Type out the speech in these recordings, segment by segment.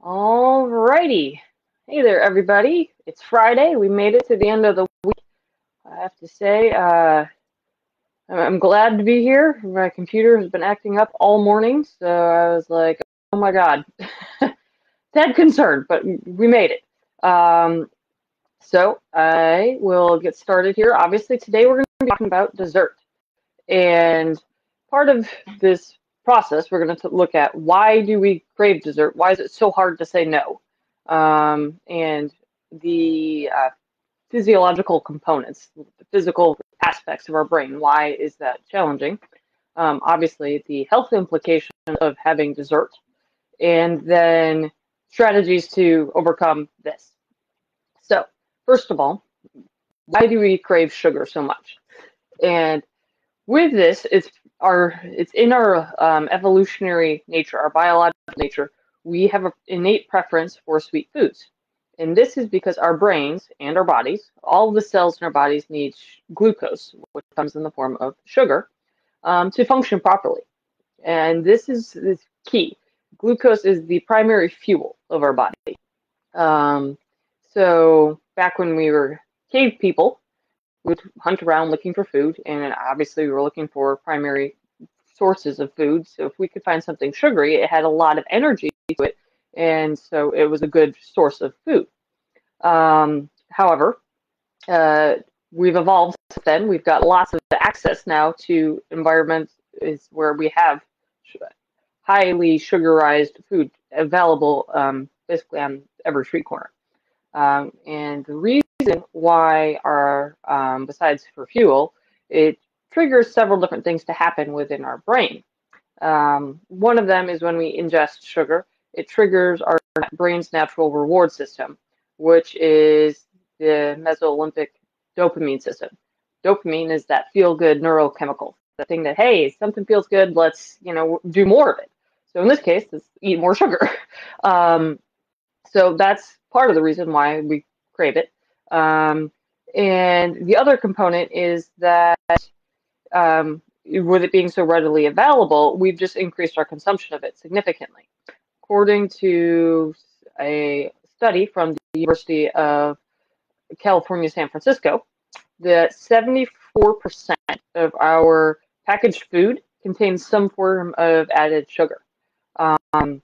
Alrighty. Hey there, everybody. It's Friday. We made it to the end of the week. I have to say, I'm glad to be here. My computer has been acting up all morning, so I was like, oh my God. Tad concerned, but we made it. So I will get started here. Obviously, today we're going to be talking about dessert. And part of this process, we're going to look at why do we crave dessert? Why is it so hard to say no? And the physiological components, the physical aspects of our brain. Why is that challenging? Obviously, the health implications of having dessert, and then strategies to overcome this. So, first of all, why do we crave sugar so much? And with this, it's in our evolutionary nature, our biological nature. We have an innate preference for sweet foods, and this is because our brains and our bodies, all of the cells in our bodies, need glucose, which comes in the form of sugar, to function properly. And this is key. Glucose is the primary fuel of our body. Um, so back when we were cave people, would hunt around looking for food, and obviously we were looking for primary sources of food. So if we could find something sugary, it had a lot of energy to it, and so it was a good source of food. However, uh, we've evolved since then. We've got lots of access now to environments is where we have highly sugarized food available basically on every street corner. And the reason why our, besides for fuel, it triggers several different things to happen within our brain. One of them is when we ingest sugar, it triggers our brain's natural reward system, which is the mesolimbic dopamine system. Dopamine is that feel-good neurochemical, the thing that, hey, something feels good, let's, do more of it. So in this case, let's eat more sugar. Um, so that's part of the reason why we crave it. And the other component is that with it being so readily available, we've just increased our consumption of it significantly. According to a study from the University of California, San Francisco, that 74% of our packaged food contains some form of added sugar. Um,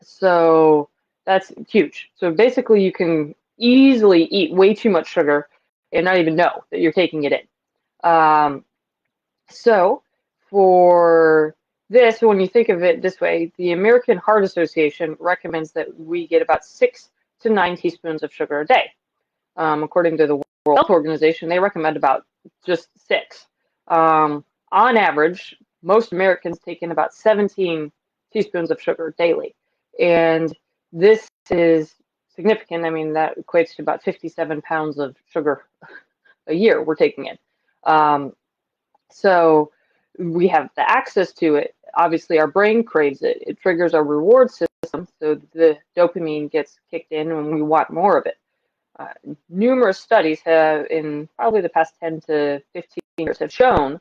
so that's huge. So basically, you can easily eat way too much sugar and not even know that you're taking it in. So for this, when you think of it this way, the American Heart Association recommends that we get about 6 to 9 teaspoons of sugar a day. According to the World Health Organization, they recommend about just 6. On average, most Americans take in about 17 teaspoons of sugar daily. And this is significant. I mean, that equates to about 57 pounds of sugar a year we're taking in. So we have the access to it. Obviously, our brain craves it. It triggers our reward system, so the dopamine gets kicked in and we want more of it. Numerous studies have, in probably the past 10 to 15 years, have shown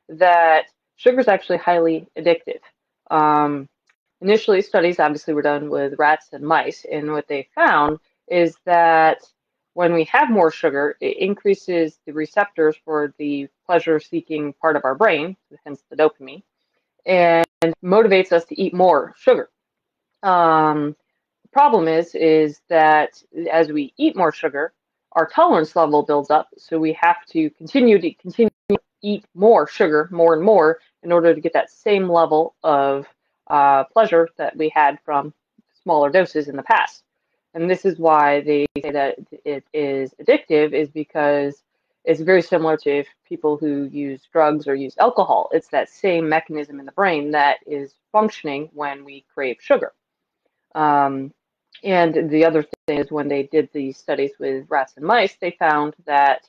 that sugar is actually highly addictive. Initially, studies obviously were done with rats and mice, and what they found is that when we have more sugar, it increases the receptors for the pleasure-seeking part of our brain, hence the dopamine, and motivates us to eat more sugar. The problem is that as we eat more sugar, our tolerance level builds up, so we have to continue to eat more sugar, more and more, in order to get that same level of pleasure that we had from smaller doses in the past. And this is why they say that it is addictive, is because it's very similar to people who use drugs or use alcohol. It's that same mechanism in the brain that is functioning when we crave sugar. And the other thing is when they did these studies with rats and mice, they found that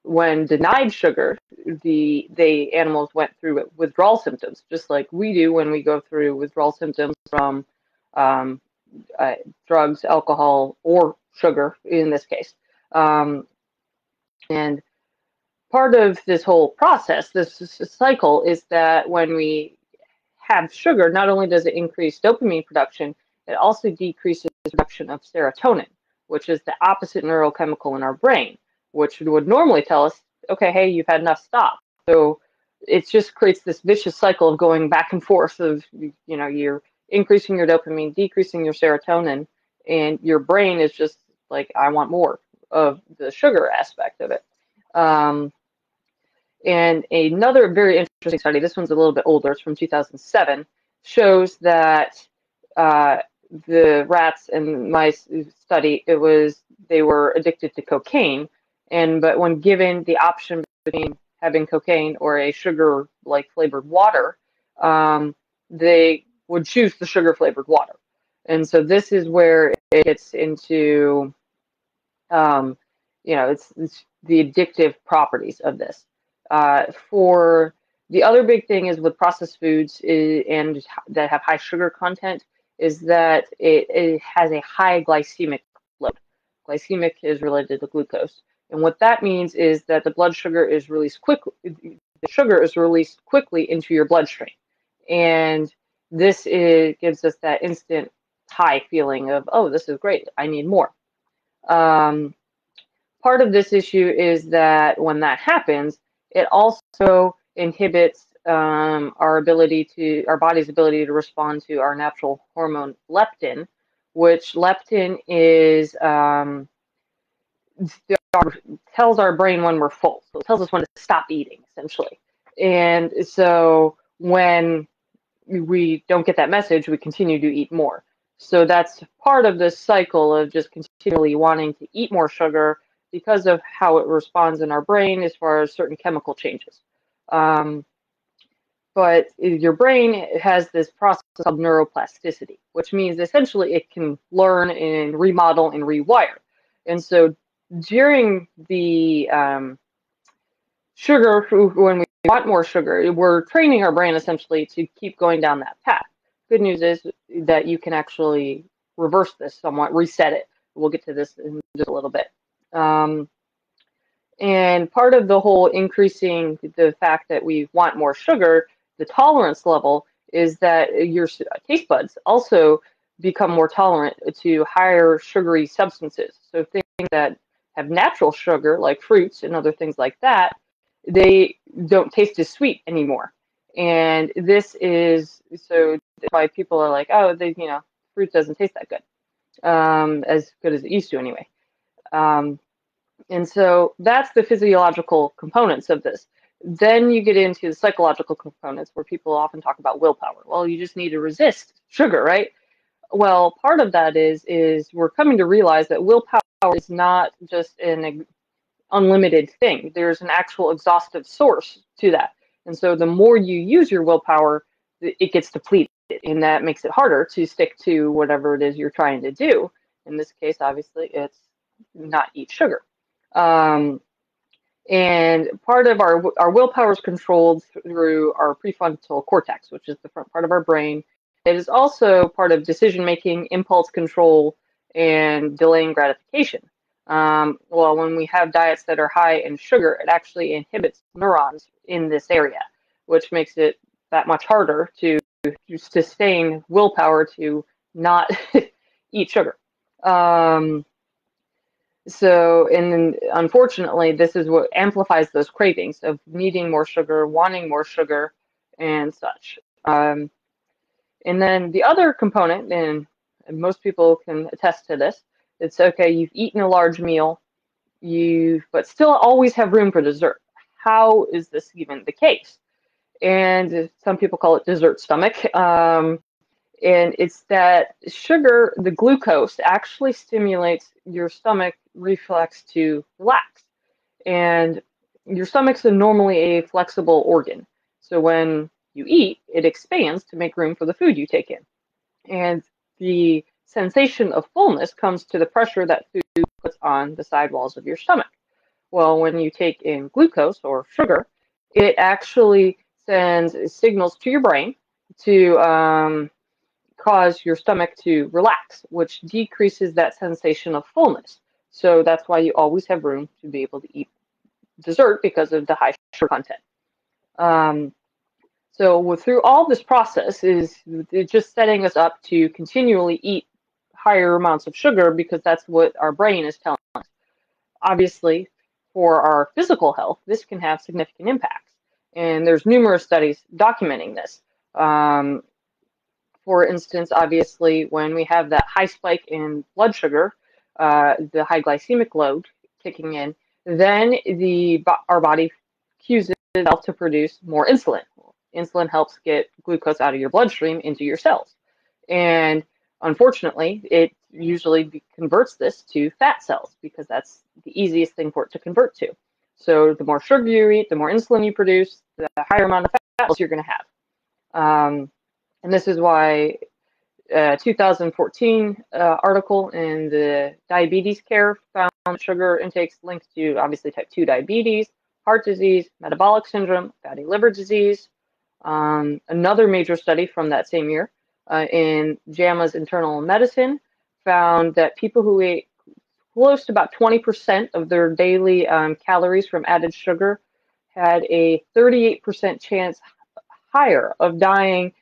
when denied sugar, the animals went through withdrawal symptoms, just like we do when we go through withdrawal symptoms from drugs, alcohol, or sugar in this case. And part of this whole process, this cycle, is that when we have sugar, not only does it increase dopamine production, it also decreases the production of serotonin, which is the opposite neurochemical in our brain, which would normally tell us, okay, hey, you've had enough, stop. So it just creates this vicious cycle of going back and forth of, you're increasing your dopamine, decreasing your serotonin, and your brain is just like, I want more of the sugar aspect of it. And another very interesting study, this one's a little bit older, it's from 2007, shows that the rats and mice study, they were addicted to cocaine, but when given the option between having cocaine or a sugar-like flavored water, they would choose the sugar-flavored water. And so this is where it gets into, it's the addictive properties of this. For the other big thing is with processed foods and that have high sugar content is that it has a high glycemic load. Glycemic is related to glucose. And what that means is that the blood sugar is released quickly. The sugar is released quickly into your bloodstream. And this gives us that instant high feeling of, oh, this is great, I need more. Part of this issue is that when that happens, it also inhibits our body's ability to respond to our natural hormone leptin, which leptin is tells our brain when we're full. So it tells us when to stop eating, essentially. And so when we don't get that message, we continue to eat more. So that's part of this cycle of just continually wanting to eat more sugar because of how it responds in our brain as far as certain chemical changes. But your brain has this process called neuroplasticity, which means essentially it can learn and remodel and rewire. And so during the sugar, when we want more sugar, we're training our brain essentially to keep going down that path. Good news is that you can actually reverse this somewhat, reset it. We'll get to this in just a little bit. And part of the whole increasing the fact that we want more sugar, the tolerance level, is that your taste buds also become more tolerant to higher sugary substances. So things that have natural sugar, like fruits and other things like that, they don't taste as sweet anymore. And this is, so why people are like, oh, fruit doesn't taste that good, as good as it used to anyway. And so that's the physiological components of this. Then you get into the psychological components where people often talk about willpower. Well, you just need to resist sugar, right? Well, part of that is we're coming to realize that willpower is not just an unlimited thing. There's an actual exhaustive source to that. And so the more you use your willpower, it gets depleted, and that makes it harder to stick to whatever it is you're trying to do. In this case, obviously, it's not eat sugar. And part of our willpower is controlled through our prefrontal cortex, which is the front part of our brain. It is also part of decision making, impulse control, and delaying gratification. Well, when we have diets that are high in sugar, it actually inhibits neurons in this area, which makes it that much harder to sustain willpower to not eat sugar. So, and unfortunately, this is what amplifies those cravings of needing more sugar, wanting more sugar, and such. And then the other component, and most people can attest to this, it's okay, you've eaten a large meal, but still always have room for dessert. How is this even the case? And some people call it dessert stomach. And it's that sugar, the glucose, actually stimulates your stomach reflex to relax. And your stomach's normally a flexible organ. So when you eat, it expands to make room for the food you take in. And the sensation of fullness comes to the pressure that food puts on the sidewalls of your stomach. Well, when you take in glucose or sugar, it actually sends signals to your brain to cause your stomach to relax, which decreases that sensation of fullness. So that's why you always have room to be able to eat dessert because of the high sugar content. So through all this process is just setting us up to continually eat higher amounts of sugar because that's what our brain is telling us. Obviously, for our physical health, this can have significant impacts. And there's numerous studies documenting this. For instance, obviously, when we have that high spike in blood sugar, the high glycemic load kicking in, then our body cues itself to produce more insulin. Insulin helps get glucose out of your bloodstream into your cells. And unfortunately, it usually converts this to fat cells because that's the easiest thing for it to convert to. So the more sugar you eat, the more insulin you produce, the higher amount of fat cells you're going to have. And this is why 2014 article in the Diabetes Care found sugar intakes linked to obviously type 2 diabetes, heart disease, metabolic syndrome, fatty liver disease. Another major study from that same year in JAMA's Internal Medicine found that people who ate close to about 20% of their daily calories from added sugar had a 38% chance higher of dying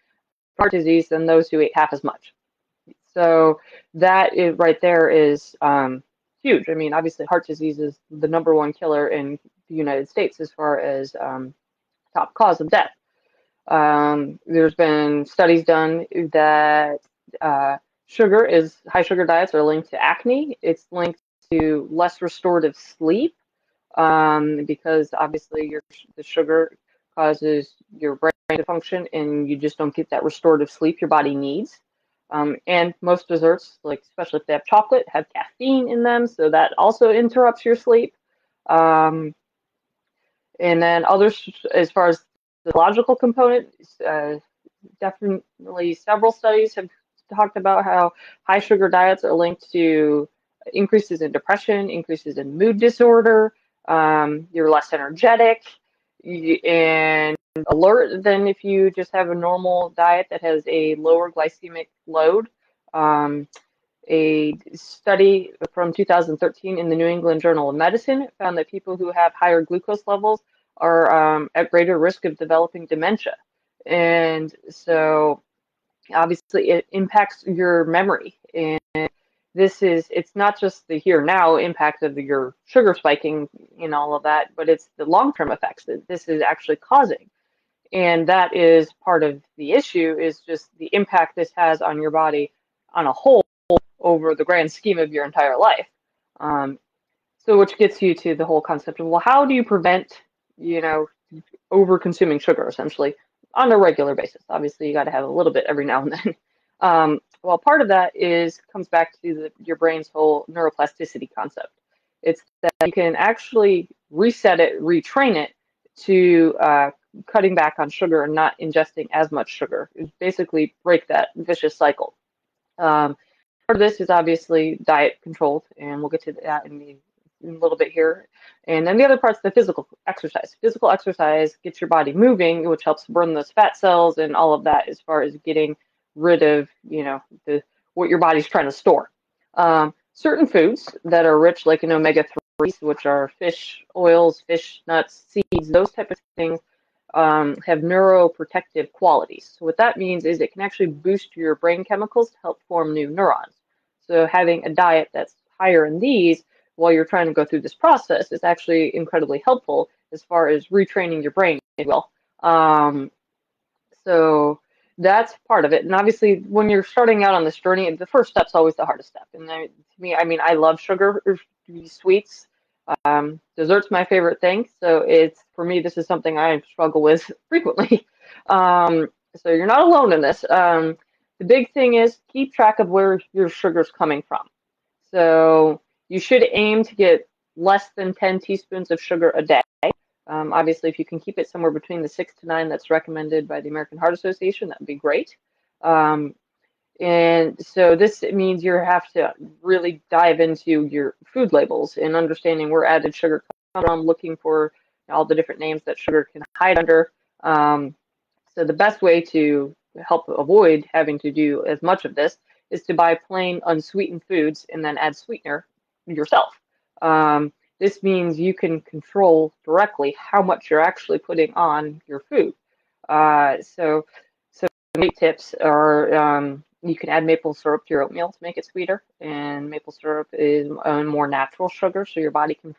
heart disease than those who ate half as much. So that right there is huge. I mean, obviously heart disease is the #1 killer in the United States as far as top cause of death. There's been studies done that high sugar diets are linked to acne. It's linked to less restorative sleep because obviously the sugar causes your brain to function and you just don't get that restorative sleep your body needs. And most desserts, like especially if they have chocolate, have caffeine in them, so that also interrupts your sleep. And then others, as far as the logical component, definitely several studies have talked about how high sugar diets are linked to increases in depression, increases in mood disorder, you're less energetic and alert than if you just have a normal diet that has a lower glycemic load. A study from 2013 in the New England Journal of Medicine found that people who have higher glucose levels are at greater risk of developing dementia. And so obviously it impacts your memory. And it's not just the here now impact of your sugar spiking and all of that, but it's the long-term effects that this is actually causing. And that is part of the issue, is just the impact this has on your body on a whole over the grand scheme of your entire life. So which gets you to the whole concept of, well, how do you prevent, over consuming sugar essentially on a regular basis? Obviously, you got to have a little bit every now and then. Well, part of that comes back to your brain's whole neuroplasticity concept. It's that you can actually reset it, retrain it to cutting back on sugar and not ingesting as much sugar. Basically break that vicious cycle. Part of this is obviously diet controlled, and we'll get to that in a little bit here. And then the other part's the physical exercise. Physical exercise gets your body moving, which helps burn those fat cells and all of that as far as getting rid of, what your body's trying to store. Certain foods that are rich, like in omega-3s, which are fish oils, fish nuts, seeds, those type of things, have neuroprotective qualities. So what that means is it can actually boost your brain chemicals to help form new neurons. So having a diet that's higher in these while you're trying to go through this process is actually incredibly helpful as far as retraining your brain as well. So that's part of it. And obviously, when you're starting out on this journey, the first step's always the hardest step. And to me, I mean, I love sugar, sweets. Dessert's my favorite thing. So for me, this is something I struggle with frequently. So you're not alone in this. The big thing is keep track of where your sugar's coming from. So you should aim to get less than 10 teaspoons of sugar a day. Obviously, if you can keep it somewhere between the 6 to 9 that's recommended by the American Heart Association, that would be great. And so this means you have to really dive into your food labels and understanding where added sugar comes from, looking for all the different names that sugar can hide under. So the best way to help avoid having to do as much of this is to buy plain unsweetened foods and then add sweetener yourself. This means you can control directly how much you're actually putting on your food. So great tips are You can add maple syrup to your oatmeal to make it sweeter, and maple syrup is a more natural sugar, so your body can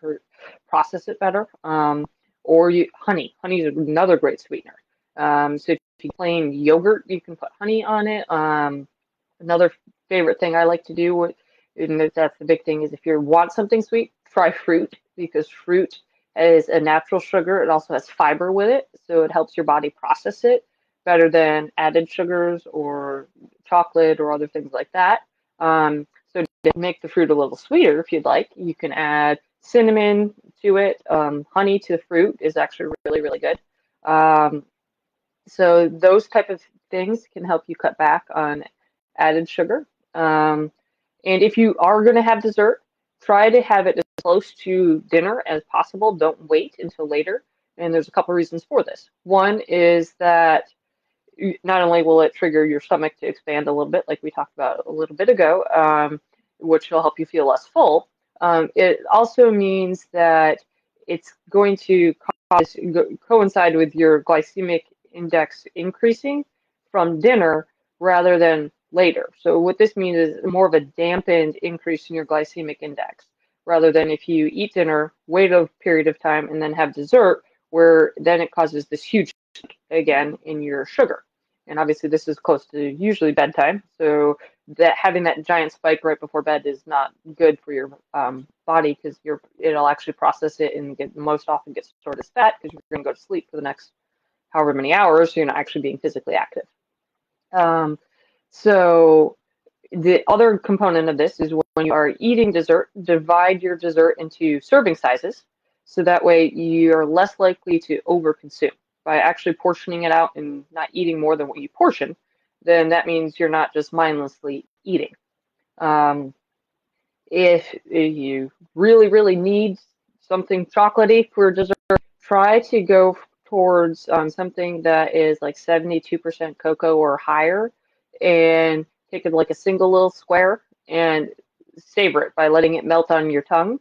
process it better. Or honey. Honey is another great sweetener. So if you plain yogurt, you can put honey on it. Another favorite thing I like to do, and that's the big thing, is if you want something sweet, try fruit, because fruit is a natural sugar. It also has fiber with it, so it helps your body process it better than added sugars or chocolate or other things like that. So to make the fruit a little sweeter, if you'd like, you can add cinnamon to it. Honey to the fruit is actually really, really good. Um, so those type of things can help you cut back on added sugar. And if you are going to have dessert, try to have it as close to dinner as possible. Don't wait until later. And there's a couple reasons for this. One is that not only will it trigger your stomach to expand a little bit, like we talked about a little bit ago, which will help you feel less full, it also means that it's going to coincide with your glycemic index increasing from dinner rather than later. So what this means is more of a dampened increase in your glycemic index, rather than if you eat dinner, wait a period of time, and then have dessert, where then it causes this huge again in your sugar. And obviously this is close to usually bedtime, so that having that giant spike right before bed is not good for your body, because it'll actually process it and most often get stored as fat, because you're going to go to sleep for the next however many hours, so you're not actually being physically active. So the other component of this is when you are eating dessert, divide your dessert into serving sizes, so that way you're less likely to overconsume. By actually portioning it out and not eating more than what you portion, then that means you're not just mindlessly eating. If you really, really need something chocolatey for dessert, try to go towards something that is like 72% cocoa or higher, and take it like a single little square and savor it by letting it melt on your tongue.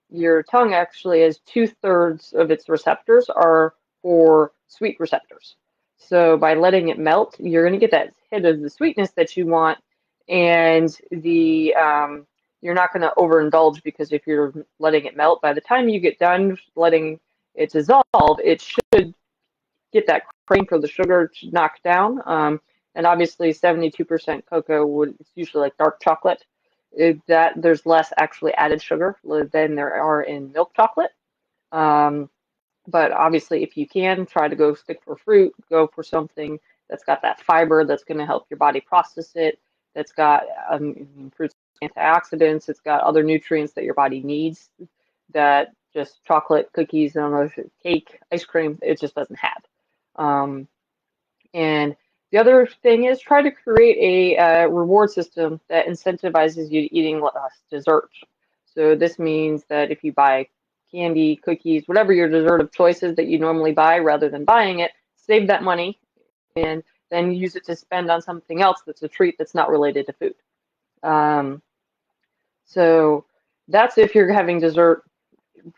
Your tongue actually has 2/3 of its receptors are for sweet receptors. So by letting it melt, you're going to get that hit of the sweetness that you want, and you're not going to overindulge, because if you're letting it melt, by the time you get done letting it dissolve, it should get that craving for the sugar knocked down. And obviously 72% cocoa it's usually like dark chocolate. That there's less actually added sugar than there are in milk chocolate. But obviously, if you can, try to go stick for fruit, go for something that's got that fiber that's going to help your body process it, that's got fruits antioxidants, it's got other nutrients that your body needs that just chocolate, cookies, I don't know, cake, ice cream, it just doesn't have. And the other thing is try to create a reward system that incentivizes you to eating less dessert. So this means that if you buy candy, cookies, whatever your dessert of choice is that you normally buy, rather than buying it, save that money and then use it to spend on something else that's a treat that's not related to food. So that's if you're having dessert,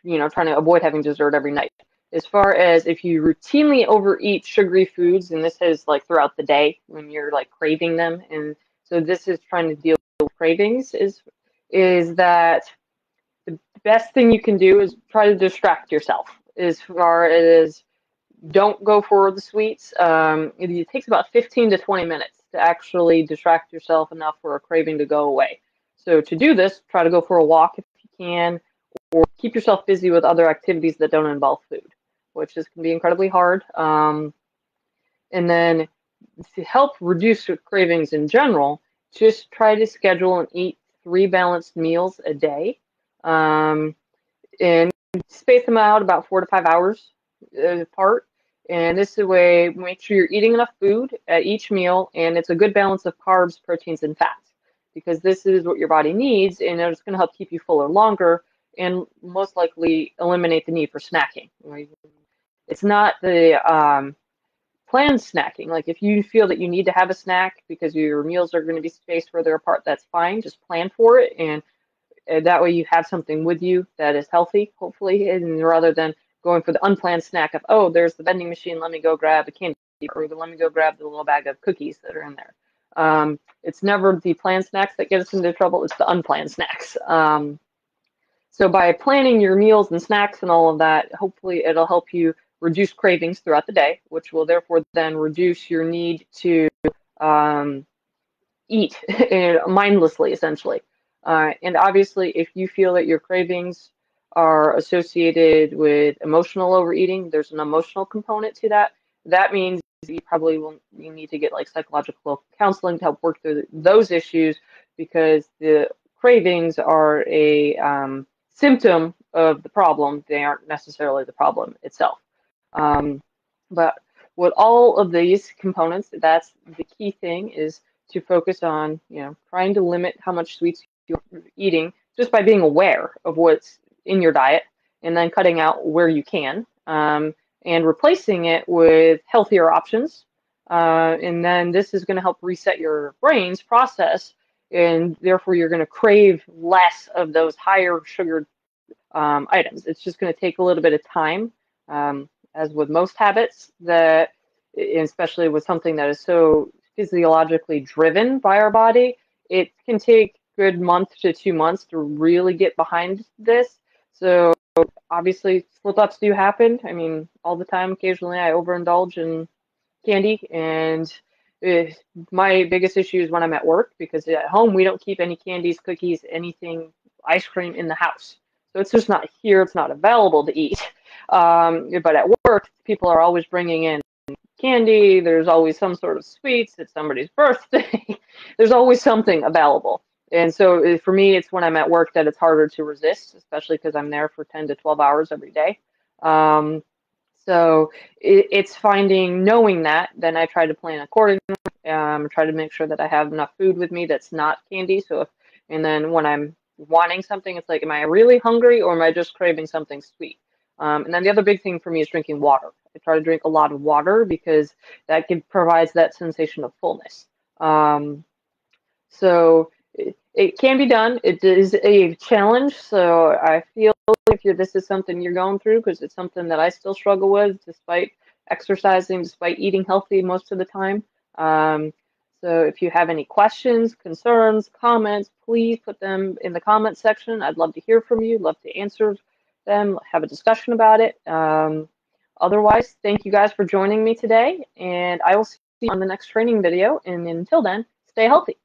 trying to avoid having dessert every night. As far as if you routinely overeat sugary foods, and this is like throughout the day when you're like craving them, and so this is trying to deal with cravings, is that the best thing you can do is try to distract yourself. As far as don't go for the sweets. It takes about 15 to 20 minutes to actually distract yourself enough for a craving to go away. So to do this, try to go for a walk if you can, or keep yourself busy with other activities that don't involve food, which can be incredibly hard. And then to help reduce cravings in general, just try to schedule and eat 3 balanced meals a day, and space them out about 4 to 5 hours apart. And this is a way, make sure you're eating enough food at each meal, and it's a good balance of carbs, proteins, and fats, because this is what your body needs, and it's going to help keep you fuller longer, and most likely eliminate the need for snacking. It's not the planned snacking. Like if you feel that you need to have a snack because your meals are going to be spaced further apart, that's fine. Just plan for it, and that way you have something with you that is healthy, hopefully, and rather than going for the unplanned snack of, oh, there's the vending machine, let me go grab a candy, or let me go grab the little bag of cookies that are in there. It's never the planned snacks that get us into trouble, it's the unplanned snacks. So by planning your meals and snacks and all of that, hopefully it'll help you reduce cravings throughout the day, which will therefore then reduce your need to eat mindlessly, essentially. And obviously, if you feel that your cravings are associated with emotional overeating, there's an emotional component to that. That means you probably will you need to get like psychological counseling to help work through those issues, because the cravings are a symptom of the problem. They aren't necessarily the problem itself. Um, but with all of these components, that's the key thing, is to focus on, trying to limit how much sweets you're eating just by being aware of what's in your diet, and then cutting out where you can, and replacing it with healthier options. And then this is going to help reset your brain's process, and therefore you're going to crave less of those higher sugar items. It's just going to take a little bit of time, as with most habits, that, especially with something that is so physiologically driven by our body, it can take a good month to 2 months to really get behind this. So obviously slip-ups do happen. I mean, all the time. Occasionally I overindulge in candy, and my biggest issue is when I'm at work, because at home we don't keep any candies, cookies, anything, ice cream in the house. So it's just not here, it's not available to eat. But at work, people are always bringing in candy, there's always some sort of sweets, it's somebody's birthday, there's always something available. And so for me, it's when I'm at work that it's harder to resist, especially because I'm there for 10 to 12 hours every day. So it's knowing that, then I try to plan accordingly, try to make sure that I have enough food with me that's not candy. And then when I'm wanting something, it's like, am I really hungry, or am I just craving something sweet? And then the other big thing for me is drinking water. I try to drink a lot of water, because that provides that sensation of fullness. So it can be done. It is a challenge. So I feel if this is something you're going through, because it's something that I still struggle with, despite exercising, despite eating healthy most of the time. So if you have any questions, concerns, comments, please put them in the comment section. I'd love to hear from you, love to answer them, have a discussion about it. Otherwise, thank you guys for joining me today, and I will see you on the next training video. And until then, stay healthy.